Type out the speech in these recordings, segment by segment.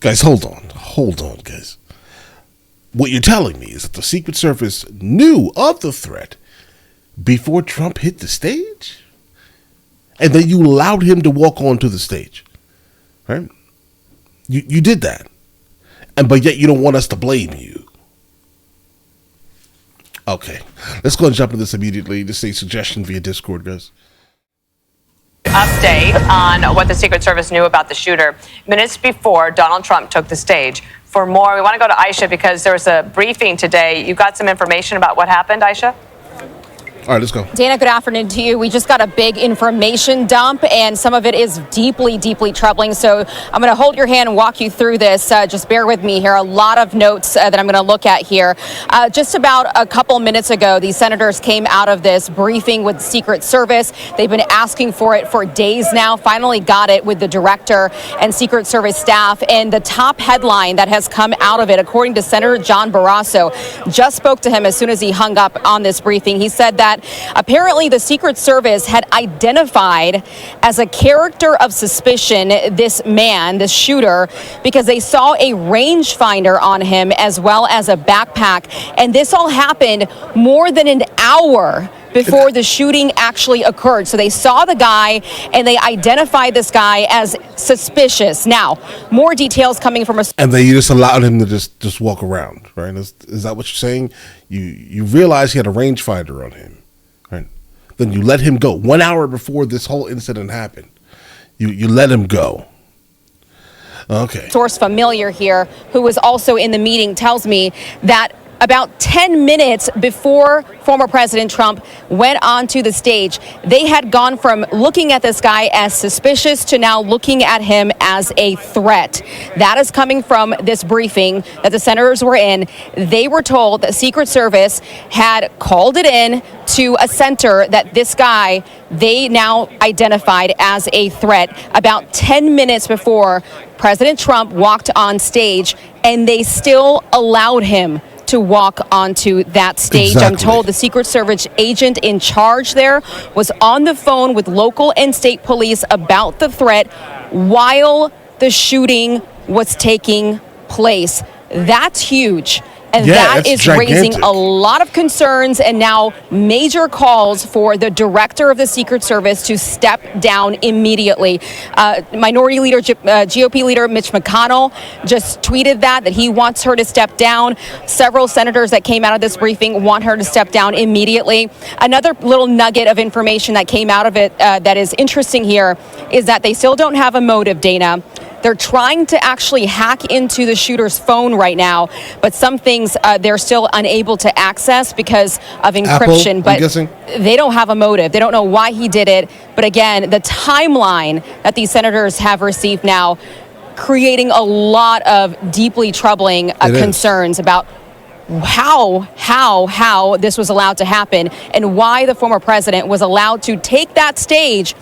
Guys, hold on, guys. What you're telling me is that the Secret Service knew of the threat before Trump hit the stage? And then you allowed him to walk onto the stage, right? You did that. But yet you don't want us to blame you. Okay, let's go and jump into this immediately. This is a suggestion via Discord, guys. Update on what the Secret Service knew about the shooter minutes before Donald Trump took the stage. For more, we want to go to Aisha because there was a briefing today. You got some information about what happened, Aisha? All right, let's go. Dana, good afternoon to you. We just got a big information dump, and some of it is deeply, deeply troubling. So I'm going to hold your hand and walk you through this. Just bear with me here. A lot of notes that I'm going to look at here. Just about a couple minutes ago, these senators came out of this briefing with the Secret Service. They've been asking for it for days now. Finally got it with the director and Secret Service staff. And the top headline that has come out of it, according to Senator John Barrasso, just spoke to him as soon as he hung up on this briefing. He said that apparently the Secret Service had identified as a character of suspicion this man, this shooter, because they saw a rangefinder on him as well as a backpack. And this all happened more than an hour before the shooting actually occurred. So they saw the guy and they identified this guy as suspicious. Now, more details coming from and they just allowed him to just walk around, right? Is that what you're saying? You realize he had a rangefinder on him, right? Then you let him go 1 hour before this whole incident happened. You let him go. Okay. Source familiar here, who was also in the meeting, tells me that about 10 minutes before former President Trump went onto the stage, they had gone from looking at this guy as suspicious to now looking at him as a threat. That is coming from this briefing that the senators were in. They were told that Secret Service had called it in to a center that this guy they now identified as a threat about 10 minutes before President Trump walked on stage, and they still allowed him to walk onto that stage. Exactly. I'm told the Secret Service agent in charge there was on the phone with local and state police about the threat while the shooting was taking place. That's huge. And that is gigantic. Raising a lot of concerns and now major calls for the director of the Secret Service to step down immediately. Minority Leader, GOP Leader Mitch McConnell just tweeted that he wants her to step down. Several senators that came out of this briefing want her to step down immediately. Another little nugget of information that came out of it that is interesting here is that they still don't have a motive, Dana. They're trying to actually hack into the shooter's phone right now, but some things they're still unable to access because of encryption. Apple, but they don't have a motive. They don't know why he did it. But again, the timeline that these senators have received now, creating a lot of deeply troubling concerns about how this was allowed to happen and why the former president was allowed to take that stage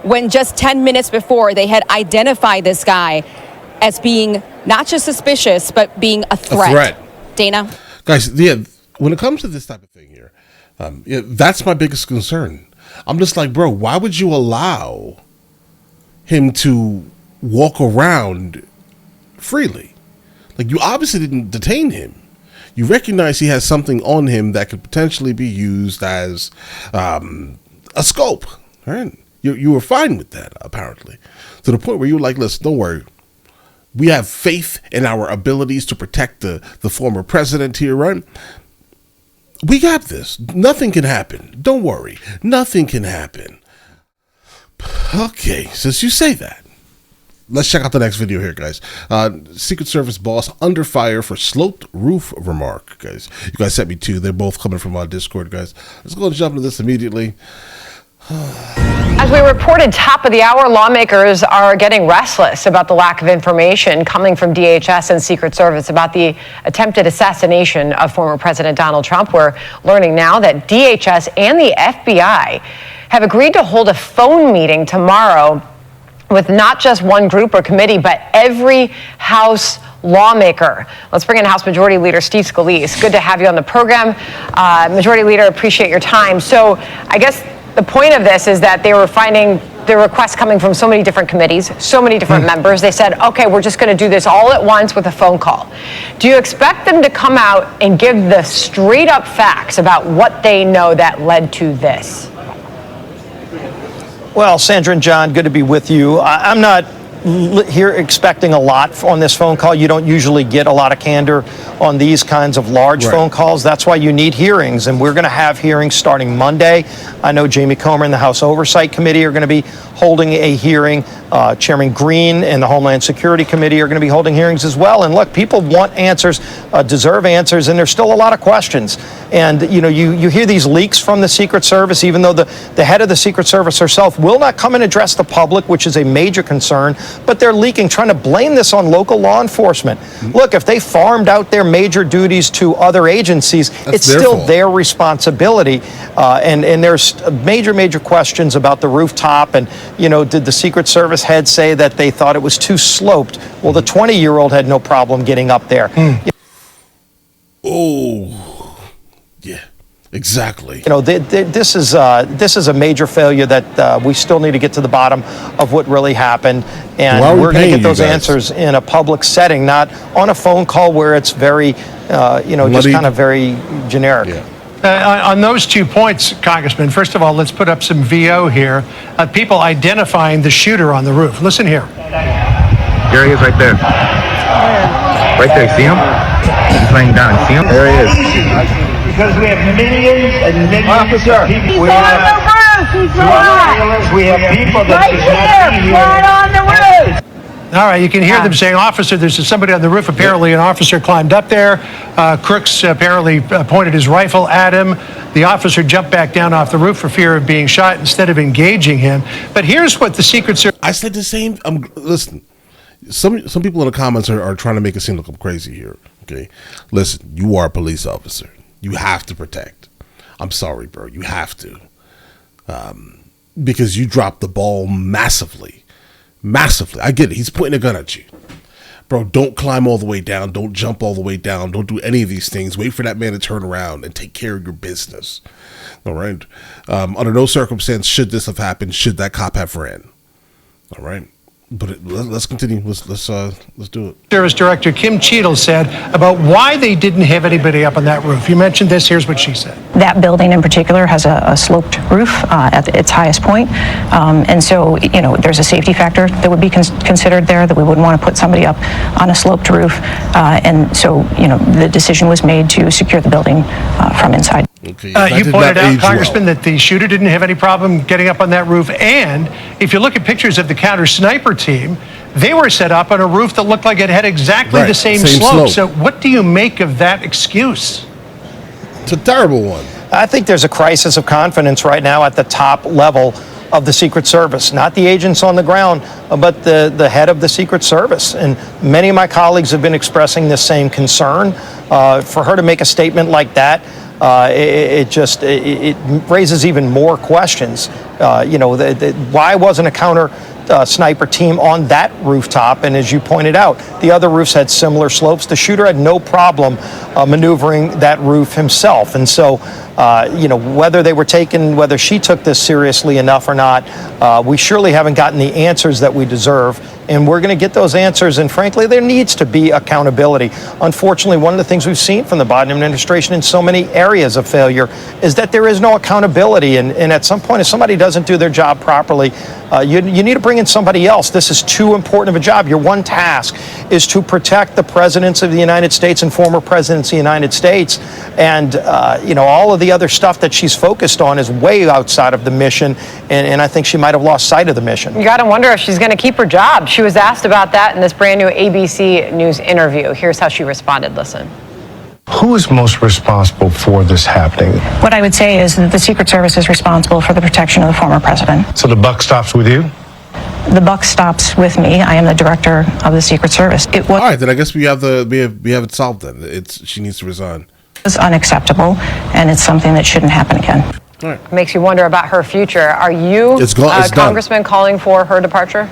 when just 10 minutes before they had identified this guy as being not just suspicious, but being a threat. Dana? Guys, when it comes to this type of thing here, that's my biggest concern. I'm just like, bro, why would you allow him to walk around freely? Like, you obviously didn't detain him. You recognize he has something on him that could potentially be used as a scope, right? You were fine with that, apparently, to the point where you were like, listen, don't worry. We have faith in our abilities to protect the former president here, right? We got this. Nothing can happen. Don't worry. Nothing can happen. Okay, since you say that, let's check out the next video here, guys. Secret Service boss under fire for sloped roof remark, guys. You guys sent me two. They're both coming from our Discord, guys. Let's go and jump into this immediately. As we reported top of the hour, lawmakers are getting restless about the lack of information coming from DHS and Secret Service about the attempted assassination of former President Donald Trump. We're learning now that DHS and the FBI have agreed to hold a phone meeting tomorrow with not just one group or committee, but every House lawmaker. Let's bring in House Majority Leader Steve Scalise. Good to have you on the program. Majority Leader, appreciate your time. So I guess the point of this is that they were finding the requests coming from so many different committees, so many different members. They said, okay, we're just going to do this all at once with a phone call. Do you expect them to come out and give the straight up facts about what they know that led to this? Well, Sandra and John, good to be with you. I'm not here expecting a lot on this phone call. You don't usually get a lot of candor on these kinds of large phone calls. That's why you need hearings, and we're going to have hearings starting Monday. I know Jamie Comer and the House Oversight Committee are going to be holding a hearing. Chairman Green and the Homeland Security Committee are going to be holding hearings as well. And look, people want answers, deserve answers, and there's still a lot of questions. And you hear these leaks from the Secret Service, even though the head of the Secret Service herself will not come and address the public, which is a major concern, but they're leaking, trying to blame this on local law enforcement. Look, if they farmed out their major duties to other agencies, it's still their responsibility. And there's major questions about the rooftop. And, did the Secret Service head say that they thought it was too sloped? Well, the 20-year-old had no problem getting up there. Oh, yeah, exactly. This is a major failure that we still need to get to the bottom of what really happened, and we're going to get those answers in a public setting, not on a phone call where it's very, just kind of very generic. Yeah. On those 2 points, Congressman, first of all, let's put up some VO here. People identifying the shooter on the roof. Listen here. There he is right there. Right there, see him? He's laying down, see him? There he is. Because we have millions and millions of people. He's on the roof! He's alive! We have people that right here! Right on the roof! All right, you can hear them saying, officer, there's somebody on the roof. Apparently an officer climbed up there. Crooks apparently pointed his rifle at him. The officer jumped back down off the roof for fear of being shot instead of engaging him. But here's what the Secret Service... I said the same. Listen, some people in the comments are trying to make it seem like I'm crazy here. Okay, listen, you are a police officer. You have to protect. I'm sorry, bro. You have to. Because you dropped the ball massively. Massively. I get it. He's pointing a gun at you. Bro, don't climb all the way down. Don't jump all the way down. Don't do any of these things. Wait for that man to turn around and take care of your business. All right? Under no circumstance should this have happened, should that cop have ran. All right? But let's continue. Let's do it. Service Director Kim Cheadle said about why they didn't have anybody up on that roof. You mentioned this. Here's what she said. That building in particular has a sloped roof at its highest point. And so, there's a safety factor that would be considered there, that we wouldn't want to put somebody up on a sloped roof. And so, the decision was made to secure the building from inside. Okay. You pointed out, Congressman, that the shooter didn't have any problem getting up on that roof. And if you look at pictures of the counter sniper team, they were set up on a roof that looked like it had exactly the same slope. So what do you make of that excuse? It's a terrible one. I think there's a crisis of confidence right now at the top level of the Secret Service, not the agents on the ground, but the head of the Secret Service. And many of my colleagues have been expressing the same concern. For her to make a statement like that, it raises even more questions. Why wasn't a counter sniper team on that rooftop? And as you pointed out, the other roofs had similar slopes. The shooter had no problem maneuvering that roof himself. And so, whether she took this seriously enough or not, we surely haven't gotten the answers that we deserve. And we're going to get those answers. And frankly, there needs to be accountability. Unfortunately, one of the things we've seen from the Biden administration in so many areas of failure is that there is no accountability. And at some point, if somebody doesn't do their job properly, you need to bring in somebody else. This is too important of a job. Your one task is to protect the presidents of the United States and former presidents of the United States. And, all of the other stuff that she's focused on is way outside of the mission. And I think she might have lost sight of the mission. You got to wonder if she's going to keep her job. She was asked about that in this brand new ABC News interview. Here's how she responded. Listen. Who is most responsible for this happening? What I would say is that the Secret Service is responsible for the protection of the former president. So the buck stops with you? The buck stops with me. I am the director of the Secret Service. It was all right. Then I guess we have it solved. Then she needs to resign. It's unacceptable, and it's something that shouldn't happen again. All right. Makes you wonder about her future. Are you, it's Congressman, calling for her departure?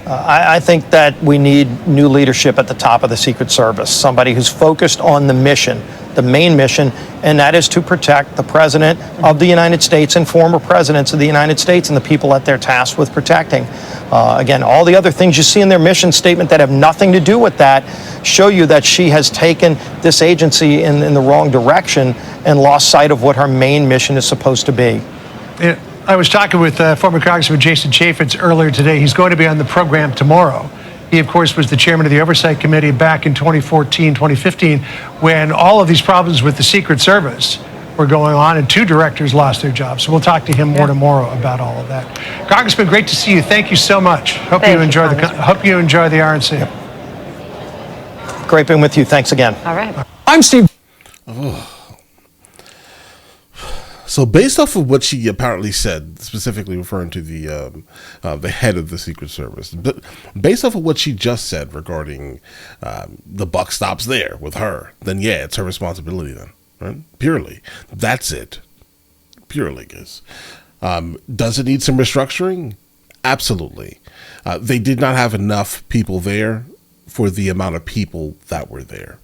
I think that we need new leadership at the top of the Secret Service, somebody who's focused on the mission, the main mission, and that is to protect the President of the United States and former presidents of the United States and the people that they're tasked with protecting. Again, all the other things you see in their mission statement that have nothing to do with that show you that she has taken this agency in the wrong direction and lost sight of what her main mission is supposed to be. Yeah. I was talking with former Congressman Jason Chaffetz earlier today. He's going to be on the program tomorrow. He, of course, was the chairman of the Oversight Committee back in 2014, 2015, when all of these problems with the Secret Service were going on and 2 directors lost their jobs. So we'll talk to him more tomorrow about all of that. Congressman, great to see you. Thank you so much. Hope you enjoy the RNC. Yep. Great being with you. Thanks again. All right. I'm Steve. So based off of what she apparently said, specifically referring to the head of the Secret Service, but based off of what she just said regarding the buck stops there with her, then yeah, it's her responsibility then, right? Purely. That's it. Purely, guys. Does it need some restructuring? Absolutely. They did not have enough people there for the amount of people that were there.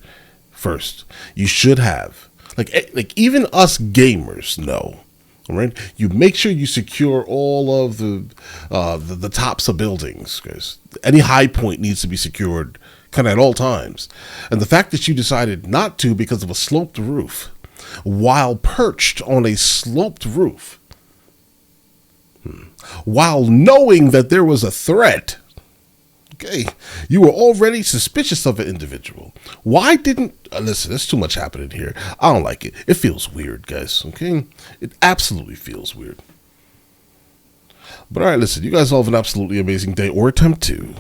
First, you should have. Like even us gamers know, all right? You make sure you secure all of the tops of buildings, because any high point needs to be secured kind of at all times. And the fact that you decided not to because of a sloped roof, while perched on a sloped roof, while knowing that there was a threat, okay, you were already suspicious of an individual. Why didn't... listen, there's too much happening here. I don't like it. It feels weird, guys, okay? It absolutely feels weird. But all right, listen, you guys all have an absolutely amazing day, or attempt to.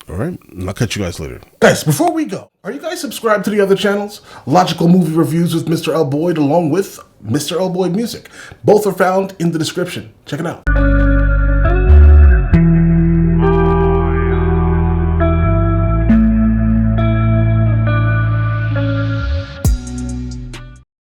All right? And I'll catch you guys later. Guys, before we go, are you guys subscribed to the other channels? Logical Movie Reviews with Mr. L. Boyd, along with Mr. L. Boyd Music. Both are found in the description. Check it out.